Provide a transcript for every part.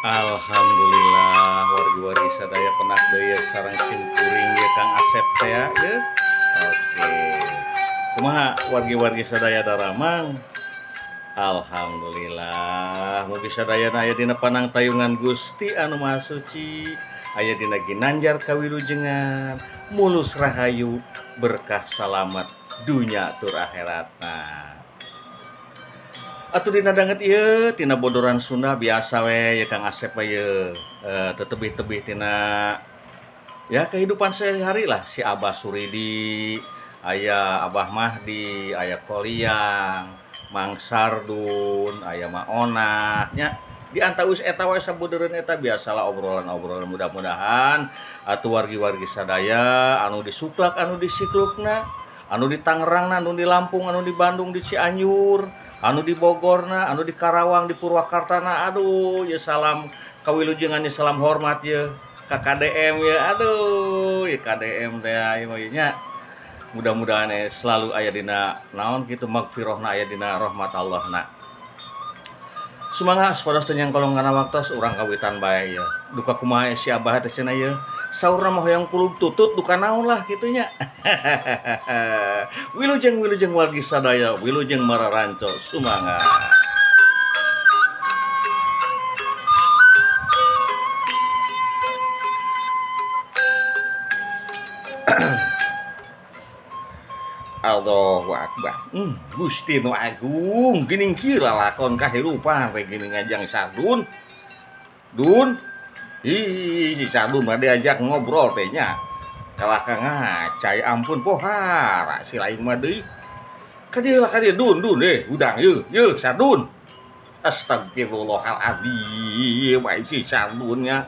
Alhamdulillah wargi-wargi sadaya penak daya sarang simkuring ya Kang Asep teh ya. Oke. Kumaha wargi-wargi sadaya daramang? Alhamdulillah mugi sadayana aya dina panang tayungan Gusti anu Maha Suci, aya dina ginanjar kawilujengan, mulus rahayu, berkah salamet dunya tur akhiratna. Atuh dina danget ieu tina bodoran Sunda biasa we ya Kang Asep we ieu. Tetebih-tebih tina ya kehidupan sehari-hari lah si Abah Suridi, aya Abah Mahdi, aya Koliang, Mang Sardun, aya Maona nya. Di antawis eta we sabeudeureun eta biasalah obrolan-obrolan mudah-mudahan atuh wargi-wargi sadaya anu di Suklak anu di Siklukna, anu di Tangerangna, anu di Lampung, anu di Bandung, di Cianjur, anu di Bogorna, anu di Karawang, di Purwakartana, aduh ya salam kawilujengan ya salam hormat ya ka KDM ya, aduh ya KDM teh ieu nya mudah-mudahan selalu aya dina naon kitu magfirahna aya dina rahmat Allahna. Sumangas pados teh nyang kolongana waktos urang kawitan bae ya. Duka kumaha si Abah teh cenah ieu. Saurna mah hoyong kulub tutut duka naon lah kitu nya. Wilujeng wargi sadaya, wilujeng mararanco sumangas. Allahu Akbar. Gusti nu agung, geuning kieu lalakon kahirupan teh geuning ngajang Sardun. Dun, si Sardun mah diajak ngobrol teh nya. Kalah ka ngacai ampun pohara si lain mah deui. Ka dieu lah ka dieu Dun udang yeuh Sardun. Astagfirullahaladzim, bae si Sardun nya.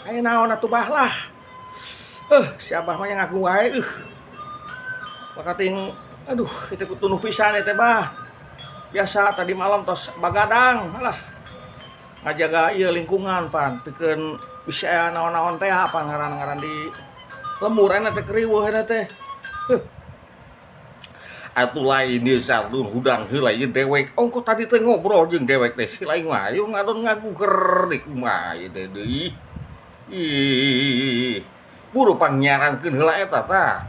Aya naon atuh bah lah. Si Abah mah yang ngaku wae Pakating aduh itu kutunuh pisan teh bah. Biasa tadi malam tos bagadang malah ngajaga ieu lingkungan pan pikeun bisa aya naon-naon teh apa ngaran-ngaran di lemur eta teh kriweuh eta teh. Atuh lain ieu Sardun hudang heula ieu dewek. Ongko tadi teh ngobrol jeung dewek teh si lain mah yu ngadon ngaguker di kumaha ieu teh deui. Ih. Buru pangnyarankeun heula eta tah.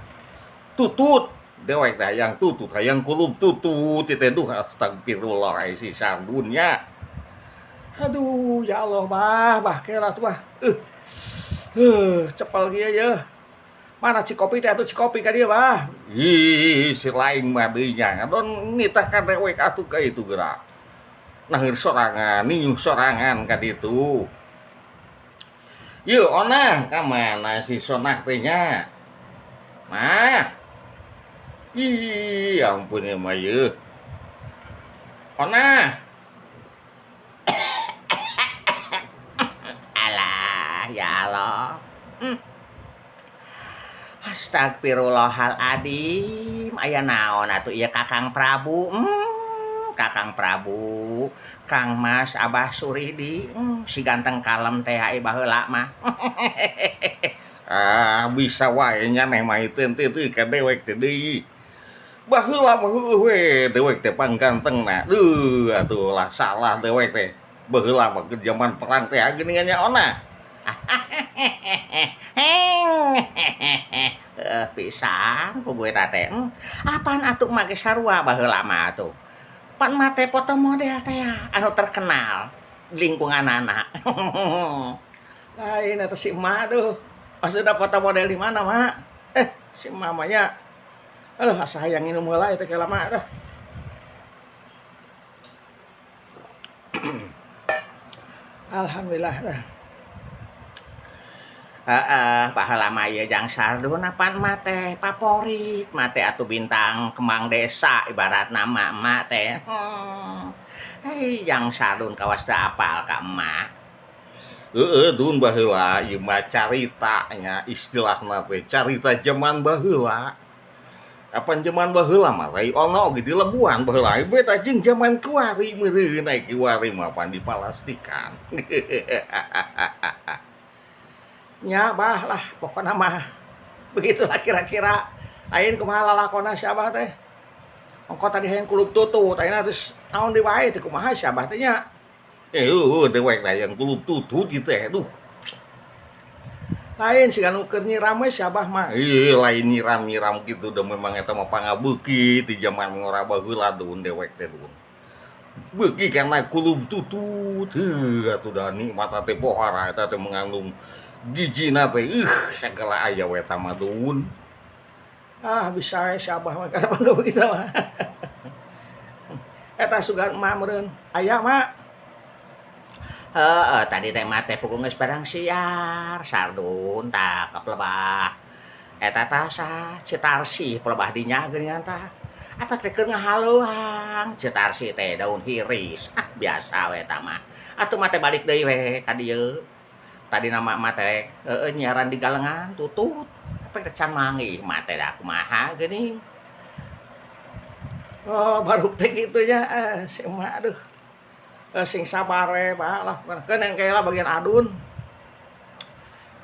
Tutut dewek teh hayang tutut, hayang kulub tutut teh duh astagfirullah si Sardun nya. Aduh ya Allah bah kela tuh bah. Cepel kieu yeuh. Mana cikopi teh atuh cikopi ka dieu bah. Ih si lain mah deui nya ngadon nitah ka dewek atuh ka itu geura. Nangeur sorangan, niuh sorangan ka ditu. Yuk, Ona, kamana si Sonah teh nya? Mah. Ih, ampun ya mah yeuh. Ona. Alah, ya Allah. Astagfirullahaladzim. Aya naon atuh ieu Kakang Prabu? Kakang Prabu, Kang Mas Abah Suridi, si ganteng kalem teh baheula mah. Bisa wae nya neh mah teu ka dewek teh deui. Baheula mah heueuh we dewek teh panggantengna. Atuh lah salah dewek teh. Baheula mah ke zaman perang teh geuningannya Ona. Pisan ku gue teh. Apaan atuh make sarua baheula mah atuh. Pan mate foto model teh anu terkenal lingkungan anak. Lain eta si emak tuh. Maksudna foto model di mana, Mak? Si emak mah nya asa hayang nginum heula eta ke lama dah. Alhamdulillah dah. Pahala mah ieu jang Sardun apaan mate favorit, mate atuh bintang kembang desa ibaratna emak teh. Hei jang Sardun kawas teu apal ka emak. Dun baheula ieu mah carita nya istilahna teh carita zaman baheula. Apan zaman baheula mah lain ono ge di Lebuan baheula beda jeung zaman kuari meureun kiwari mah pan dipalastikan. Nya bah lah pokokna mah begitulah kira-kira. Lain kumaha lalakonna si Abah teh? ongko tadi hayang kulub tutut ayeuna geus naon deui wae teh kumaha si Abah teh nya. Dewek yang kulub tutut gitu aduh. Lain siga nu keur nyiram we si Abah mah. Lain nyiram-nyiram gitu da memang eta mah pangabeuki ti zaman ngoraba heula dun dewek teh dun. Beuki kana kulub tutut. Atuh da nikmat teh pohara eta teh mengandung gijina teh sagala aya we eta mah dun. Bisa we si Abah mah kana pangabeuki teh mah. Eta sugan emak meureun. Aya mak. Tadi teh mah teh pukul geus barang siar, sardun tah ka pelebah. Eta tah sa Citarsi pelebah dinya geuningan tah. Apa teh keur ngahaluang Citarsi teh daun hiris. Biasa we eta mah. Atuh mah teh balik deui we ka dieu. Tadi nama mah teh nyiaran di galengan tutut. Apa teh can manggih mah teh da kumaha geuning. Baru teh kitu nya si emak aduh. Sing sabar we bae lah keun engke lah bagian adun.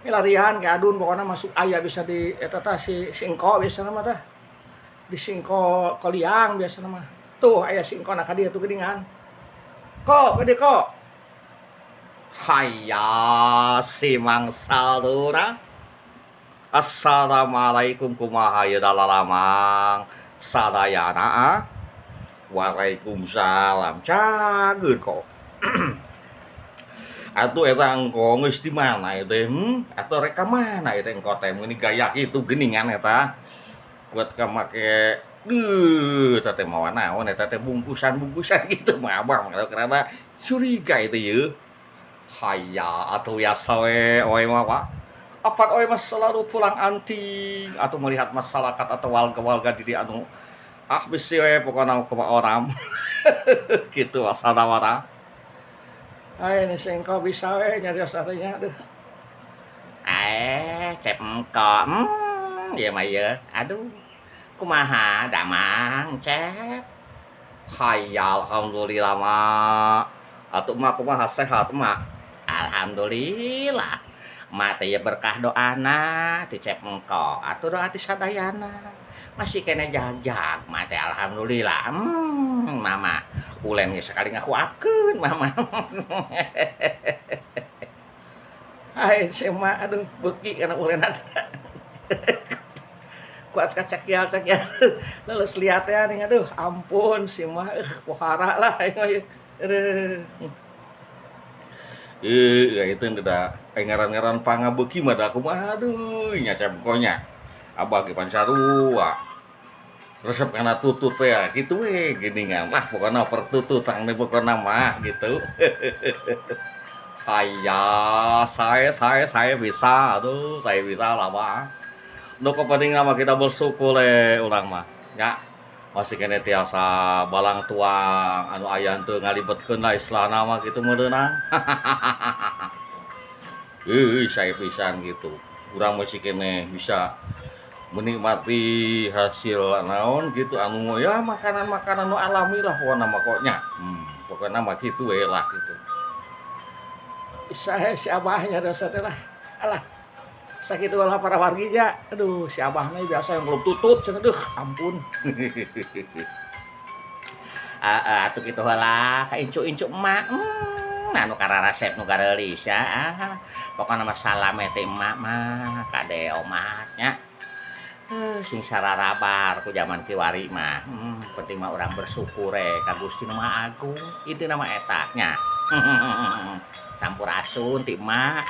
Milarian ke adun pokona masuk aya bisa di eta tah si singko biasana mah tah. Di singko koliang biasana mah. Tuh aya singkona ka dieu tuh geuningan. Kok gede kok. Hayya si mangsaluna. Assalamualaikum kumaha ye dalalamang sadayana. Waalaikumsalam. Cageun kok. Atuh eta engko geus di mana ieu teh? Atuh rek ka mana ieu teh engko teh meuni gaya kitu geuningan eta. Buat ka make eta teh mawa naon eta teh bungkusan-bungkusan gitu mah Abah karena curiga itu ieu. Hayya atuh biasa we mah Pak. Apa oe mah selalu pulang anting atau melihat masyarakat atau warga-warga di anu bisi we pokona kumaha orang. Kitu asana mah. Ini sengko bisa we nyarios artinya aduh. Cep engko. Ieu mah ieu. Aduh. Kumaha damang cep? Hayya alhamdulillah mah. Atuh mah kumaha sehat mah? Alhamdulillah. Mah teh berkah doana ti cep engko. Atuh doa ti sadayana. Masih kena jagjag mah teh alhamdulillah. Mama ulen geus sakali ngakuapkeun mama. Si emak aduh beuki kana ulenna teh. Kuat kacakyal leles lihat teh ning aduh ampun si emak pohara lah itu da ngaran-ngaran pangabeuki mah da kumaha aduh nya cep konya. Abah ge pan sarua. Resep kana tutut teh kitu we geuningan lah pokona pertututan teh pokona mah gitu. Hayya saya bisa aduh saya bisa lah Pak. Nu kapenting mah kita bersyukur urang mah nya. Masih kene tiasa balang tuang anu aya teu ngalibetkeun lah istilahna mah kitu meureunang. Saya pisan gitu. Urang masih kene bisa menikmati hasil naon gitu anu ya makanan-makanan nu alami lah pokona mah koknya. Pokona mah kitu we lah gitu. Sae si Abahnya dosa teh lah. Alah. Sakitu lah para warginya. Aduh si Abah mah biasa yang belum tutut cenah deuh ampun. Atuh kitu heula ka incu-incu emak. Anu kararesep nu gareulis ya. Pokona mah salame teh emak mah kade omatnya. Sing sararabar ku zaman kiwari mah. Penting mah urang bersyukur ka Gusti Nu Maha Agung. Intina mah eta nya. Sampurasun ti emak.